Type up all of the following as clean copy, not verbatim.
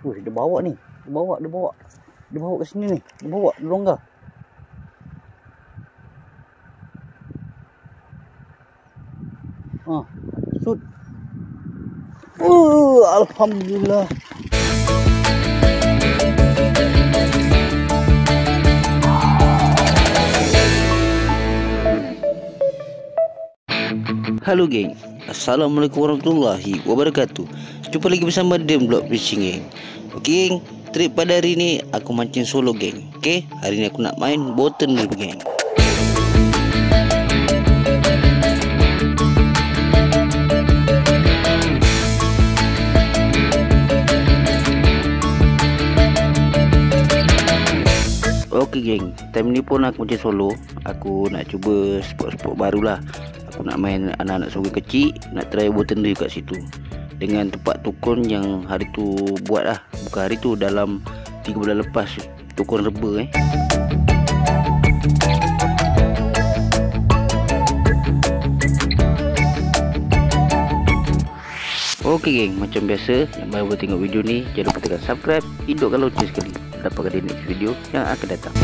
Wih, dia bawa ni. Dia bawa ke sini ni. Dia bawa longgar. Shoot. Alhamdulillah. Halo geng, Assalamualaikum warahmatullahi wabarakatuh. Jumpa lagi bersama Dem Blog Fishing geng. Okey geng, trip pada hari ni aku mancing solo geng. Okey, hari ni aku nak main bottom reel geng. Okey geng, time ni pun aku mancing solo. Aku nak cuba spot-spot baru lah. Aku nak main anak-anak sungai kecil, nak try bottom reel kat situ dengan tempat tukun yang hari tu buat lah. Bukan hari tu, dalam 3 bulan lepas, tukun reba Okey geng, macam biasa, yang baru tengok video ni jangan lupa tekan subscribe, hidupkan lonceng sekali dapatkan di next video yang akan datang.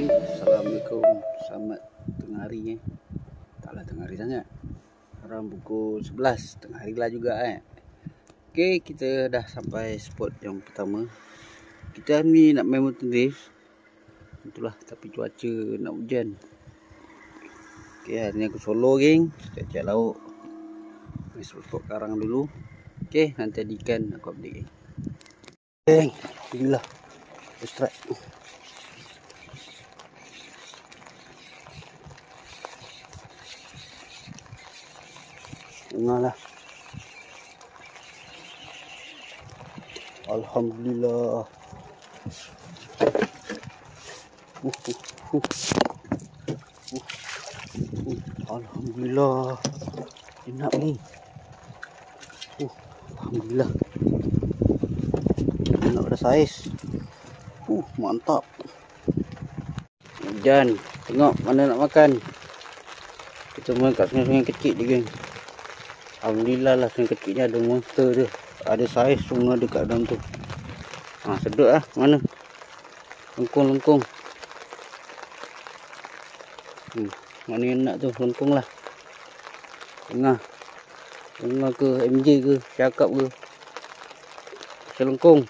Assalamualaikum, selamat tengah hari Taklah tengah hari sangat, sekarang pukul 11, tengah hari lah juga Okey, kita dah sampai spot yang pertama. Kita ni nak main bottom reel, itulah, tapi cuaca nak hujan. Okey, hari ni aku solo geng, cari lauk, main spot karang dulu. Okey, nanti ada ikan aku update geng. Alhamdulillah, strike. Dengarlah. Alhamdulillah. Alhamdulillah. Enak ni. Alhamdulillah. Enak pada saiz. Mantap. Hujan. Tengok mana nak makan. Kita main kat sungai-sungai kecil je geng. Alhamdulillah lah, sungai kecil ni ada monster dia. Ada saiz semua dekat dalam tu. Sedut lah. Mana? Lengkung. Mana yang nak tu? Lengkung lah. Tengah ke MJ ke cakap ke selengkung.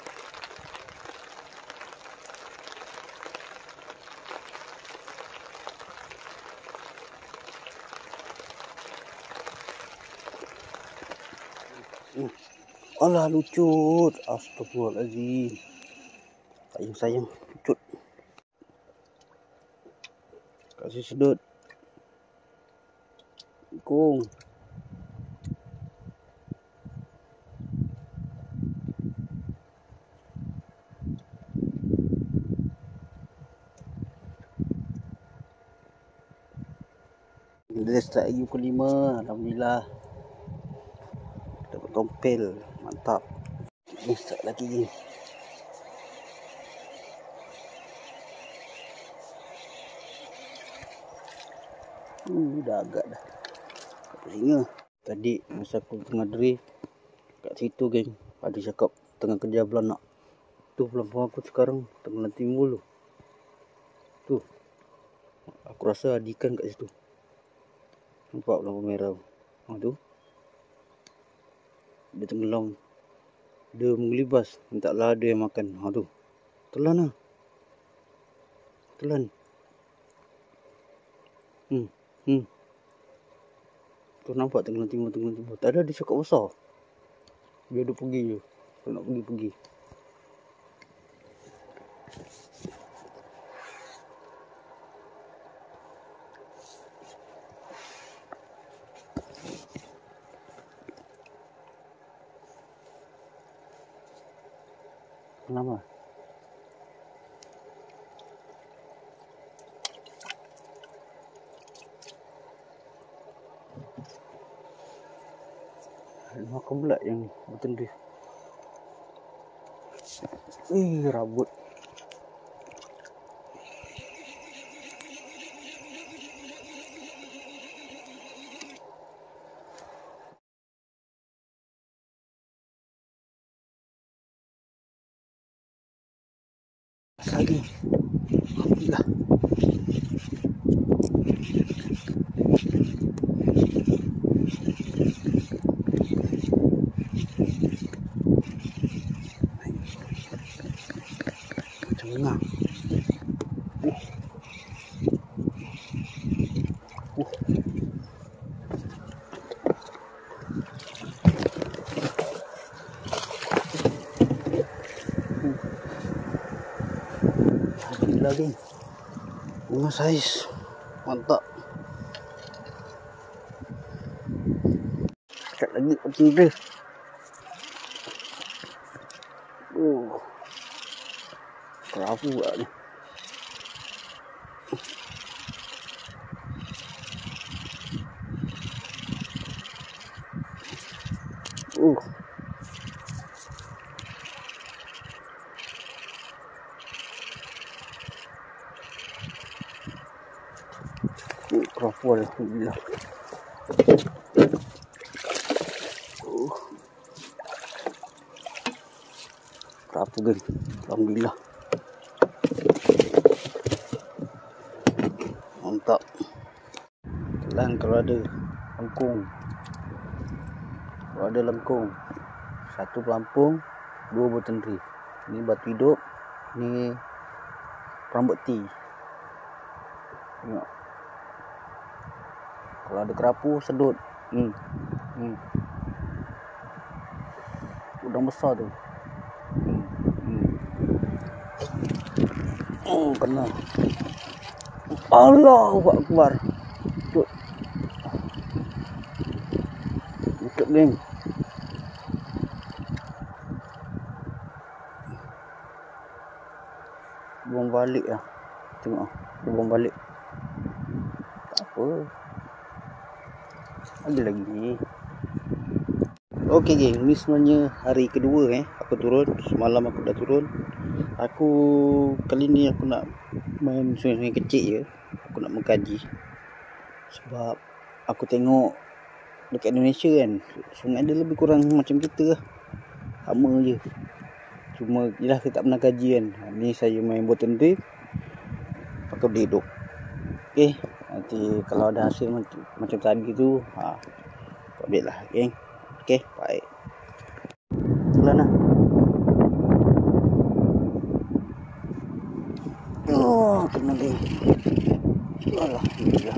Alah lucut. Astagfirullahaladzim. Sayang lucut. Kasih sedut. Kung. Dia start lagi pukul 5. Alhamdulillah. Dapat tompel. Mantap. Ini start lagi ni. Dah agak dah. Kat singa. Tadi masa aku tengah drift kat situ geng, ada cakap tengah kejar belanak. Tu pelan-pelan aku sekarang tengah timbul tu. Tu. Aku rasa ada ikan kat situ. Nampak lampu merah. Tu. Dia tenggelam. Dia mengelibas. Entahlah ada yang makan. Tu. Telan lah. Telan. Tu nampak tenggelam timur. Tak ada, dia cakap besar. Biar dia pergi je. Kalau nak pergi. Kenapa? Makan pula yang bottom reel. Rabut. lagi. Alhamdulillah. Macam ngah. Lagi bunga saiz mantap. Cek lagi macam dia. Kerapu pula ni. Kerapu alhamdulillah. Kerapu geng, alhamdulillah. Mantap. Kelang kalau ada lengkung. Kalau ada lengkung, 1 pelampung, 2 bertendri. Ni batu hidup, ni rambut T. Tengok. Kalau ada kerapu sedut. Udang besar tu. Kena. Allahu Akbar. Tut. Ikut geng. Buang balik lah. Tengok. Buang balik. Tak apa. Ada lagi. Okey geng, ni sebenarnya hari kedua aku turun. Semalam aku dah turun. Aku kali ni aku nak main sungai-sungai kecil je. Aku nak mengkaji. Sebab aku tengok dekat Indonesia kan, sungai dia lebih kurang macam kita lah. Sama je. Cuma yelah kita tak pernah kaji kan. Ni saya main boat and drift pakai beli hidup. Okey, nanti kalau ada hasil macam tadi tu, update lah geng. Okey, baik. Pelan lah. Kena geng. Alhamdulillah.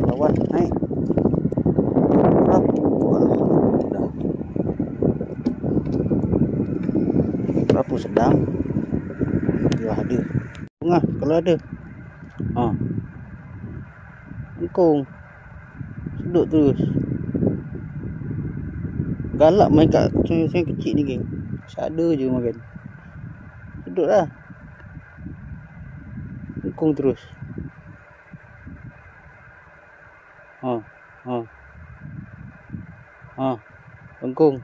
Lawan naik. Alhamdulillah. Kerapu sedang. Ya ada. Tengah kalau ada. Lengkung. Sedut terus. Galak main kat sungai-sungai kecil ni geng. Ada je makan. Sedut lah. Lengkung terus. Lengkung.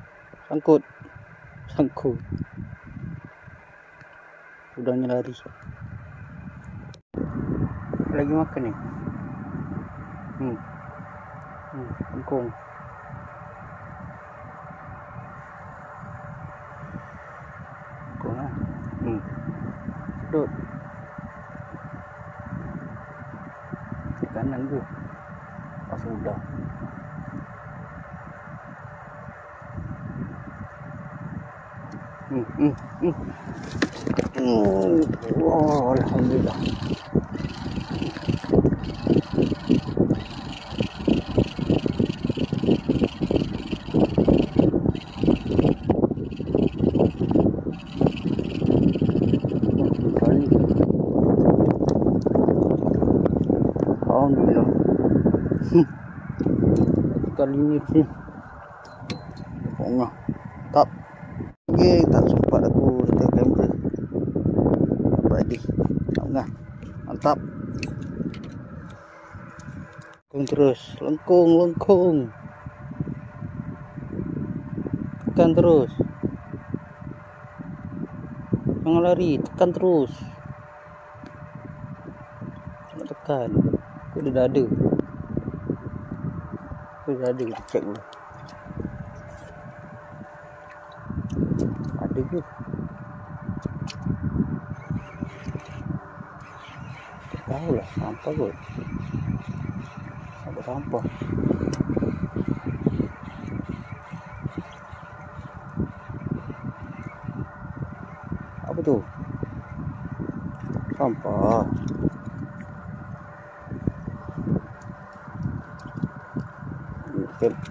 Sangkut. Udangnya lari. Lagi makan ni. Lengkung. Lengkung lah. Sedut. Kanan tu. Pasal udang. Wow, alhamdulillah. Alhamdulillah. Kali ni sini. Pokoknya tak. Okey, tak sempat aku letak kamera. Apa lagi? Tak ngah. Mantap. Lengkung terus. Lengkung. Tekan terus. Jangan lari, tekan terus. Nak tekan. Aku dah ada. Kita cek dulu. Ada ke? Tak tahulah, sampah kot. Sampah. Apa tu? Sampah.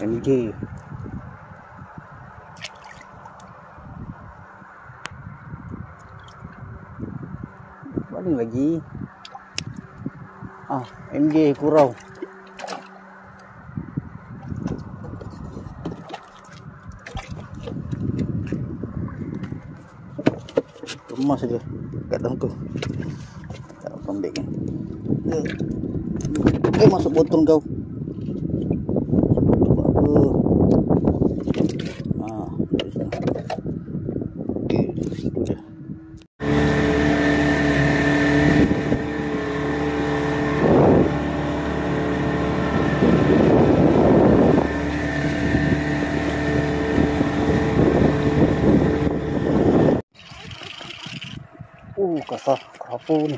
MJ. Mana lagi? MJ kurau. Kemas saja kat dalam tu. Tak pembek kan. Masuk botol kau. Kasar kerapu ni.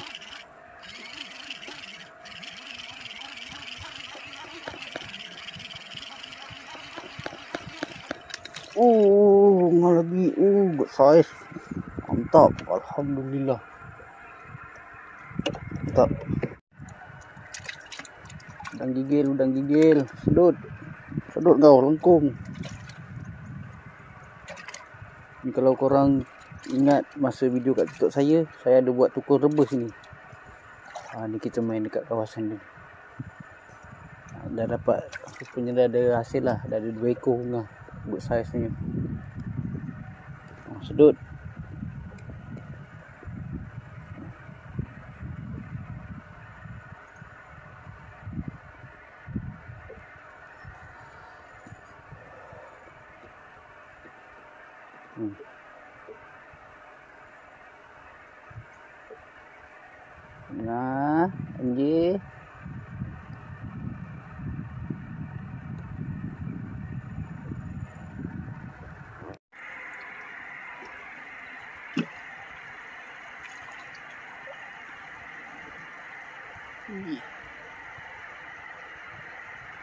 Lagi. Good size. Mantap. Alhamdulillah. Mantap. Udang gigil. Sedut kau, lengkung. Ni kalau korang ingat masa video kat TikTok saya ada buat tukul rebus ni. Ni kita main dekat kawasan ni. Dah dapat, rupanya dah ada hasil lah. Dah ada 2 ekor ungah. Good size ni. Sedut. Nah, MJ.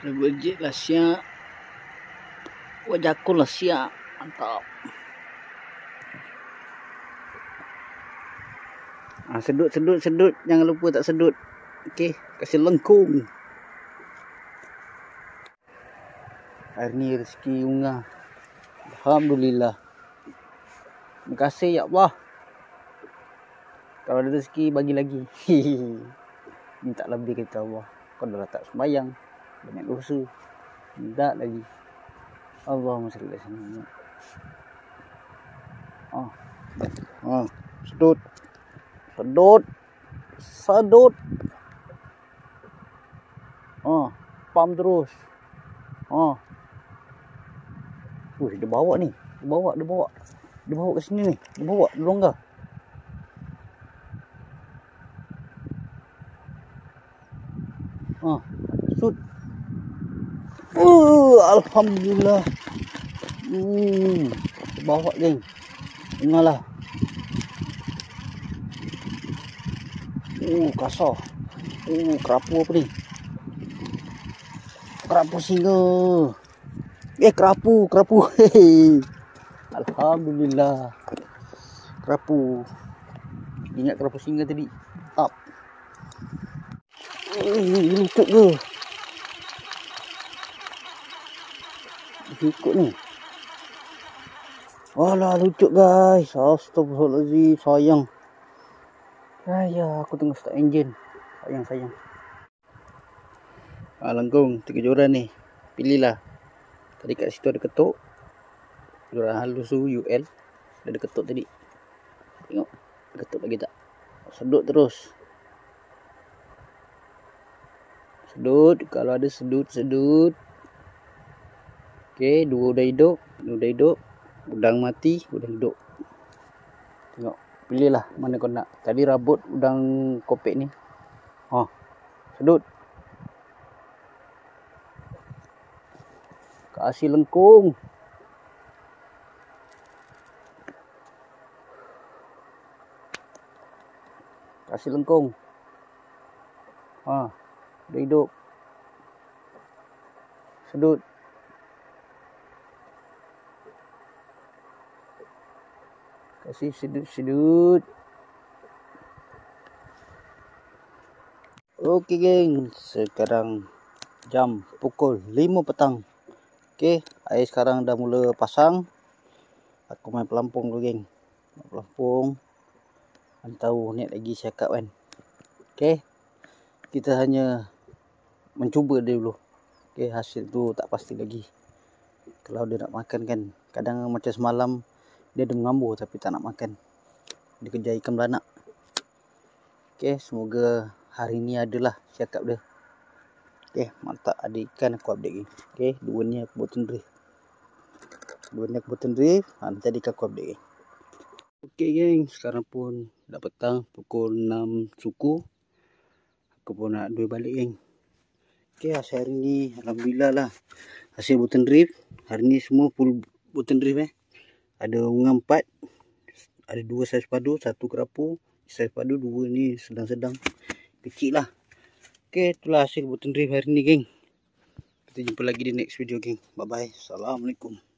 Berjek lah siap. Wajakul lah siap. Mantap. Sedut. Jangan lupa tak sedut. Okey, kasih lengkung. Hari ni rezeki ungah. Alhamdulillah. Terima kasih ya Allah. Kalau ada rezeki bagi lagi. Minta lebih kata Allah. Kau dah tak sembahyang, banyak dosa. Minta lagi. Allahumma salli alaihi wasallam. Sedut. Pam terus. Dia bawa ni. Dia bawa ke sini ni. Dia bawa longgar. Sud. Alhamdulillah. Bawa geng. Ingatlah. Kasar. Kerapu apa ni? Kerapu singa. Kerapu. Alhamdulillah. Kerapu. Ingat kerapu singa tadi. Up. Lucut ke? Ikut ni. Alah, lucut guys. Astagfirullahaladzim. Sayang. Aku tengah start engine. Sayang. Lengkung 3 joran ni. Pilihlah. Tadi kat situ ada ketuk. Joran halus tu UL. Ada ketuk tadi. Tengok. Ketuk lagi tak? Sedut terus. Sedut. Kalau ada sedut. Okey, 2 udah hidup. Udang mati, udang hidup. Tengok. Pilihlah mana kau nak. Tadi rabut udang kopek ni. Sedut. Kasih lengkung. Kasih lengkung. Udah hidup. Sedut. Kasih sedut. Oke geng, sekarang jam pukul 5 petang. Oke, air sekarang dah mula pasang. Aku main pelampung dulu geng. Main pelampung. Mana tahu ni lagi cakap kan. Oke, kita hanya mencuba dia dulu. Oke, hasil tu tak pasti lagi. Kalau dia nak makan kan, kadang macam semalam dia ada mengambur tapi tak nak makan. Dia kejar ikan beranak. Oke, semoga hari ni adalah cakap dia. Oke, mantap ada ikan aku update geng. Oke, dua ni aku buat drift. Nanti ada ikan aku update geng. Oke geng, sekarang pun dah petang pukul 6 suku. Aku pun nak dua balik geng. Oke, hasil hari ni alhamdulillah lah. Hasil button drift. Hari ni semua full button drift Ada ungang 4. Ada 2 saiz padu, 1 kerapu. Saiz padu 2 ni sedang-sedang. Kecil lah. Oke, itulah hasil button drift hari ni geng. Kita jumpa lagi di next video geng. Bye bye. Assalamualaikum.